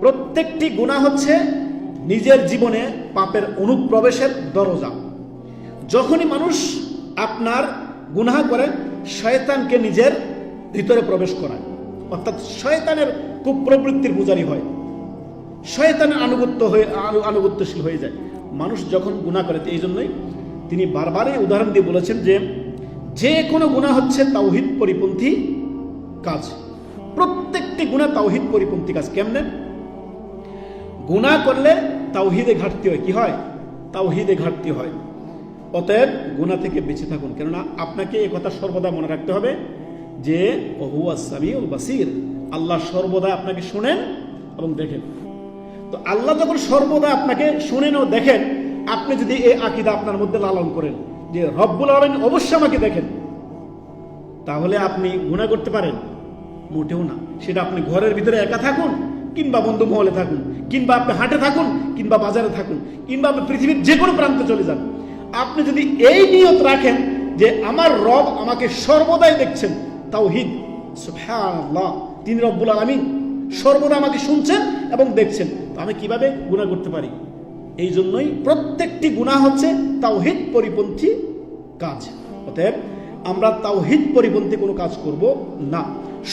প্রত্যেকটি গুনাহ হচ্ছে নিজের জীবনে পাপের অনুপ্রবেশের দরজা। যখনই মানুষ আপনার গুনাহ করে, শয়তানকে নিজের ভিতরে প্রবেশ করায়, অর্থাৎ শয়তানের কুপ্রবৃত্তির পূজারী হয়, শয়তানের আনুগত্যশীল হয়ে যায় মানুষ যখন গুনাহ করে। এই জন্যই তিনি বারবারই উদাহরণ দিয়ে বলেছেন যে কোনো গুনাহ হচ্ছে তাওহীদ পরিপন্থী কাজ। প্রত্যেকটি গুনাহ তাওহীদ পরিপন্থী কাজ। কেমনে? গুনাহ করলে তাওহীদে ঘাটতি হয়। কি হয়? তাওহীদে ঘাটতি হয়। অতএব গুনাহ থেকে বেঁচে থাকুন। কেননা আপনাকে এই কথা সর্বদা মনে রাখতে হবে যে ওহুয়াস সামিউল বাসীর, আল্লাহ সর্বদা আপনাকে শুনেন এবং দেখেন। তো আল্লাহ যখন সর্বদা আপনাকে শুনেন ও দেখেন, আপনি যদি এই আকীদা আপনার মধ্যে লালন করেন যে রব্বুল আলামিন অবশ্যই আমাকে দেখেন, তাহলে আপনি গুনাহ করতে পারেন? মোটেও না। সেটা আপনি ঘরের ভিতরে একা থাকুন, কিংবা বন্ধু মহলে থাকুন, কিংবা আপনি হাটে থাকুন, কিংবা বাজারে থাকুন, কিংবা আপনি পৃথিবীর যে কোনো প্রান্তে চলে যান, আপনি যদি এই নিয়ত রাখেন যে আমার রব আমাকে সর্বদাই দেখছেন, তাওহীদ, সুবহানাল্লাহ, তিনি রব্বুল আলামিন সর্বদা আমাকে শুনছেন এবং দেখছেন, তো আমি কিভাবে গুনাহ করতে পারি? এই জন্যই প্রত্যেকটি গুনাহ হচ্ছে তাওহীদ পরিপন্থী কাজ। অতএব আমরা তাওহীদ পরিপন্থী কোনো কাজ করব না।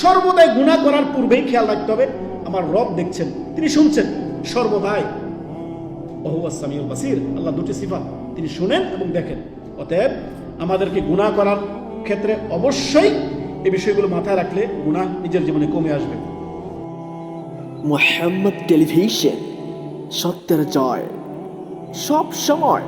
সর্বদাই গুনাহ করার পূর্বেই খেয়াল রাখতে হবে আমার রব দেখছেন, তিনি শুনছেন সর্বদাই। ওহুয়াস সামিউল বাসীর, আল্লাহ দুটি সিফাত, তিনি শুনেন এবং দেখেন। অতএব আমাদেরকে গুনাহ করার ক্ষেত্রে অবশ্যই এই বিষয়গুলো মাথায় রাখলে গুনাহ নিজের জীবনে কমে আসবে। মুহাম্মদ টেলিভিশন, সত্যের জয় সব সময়।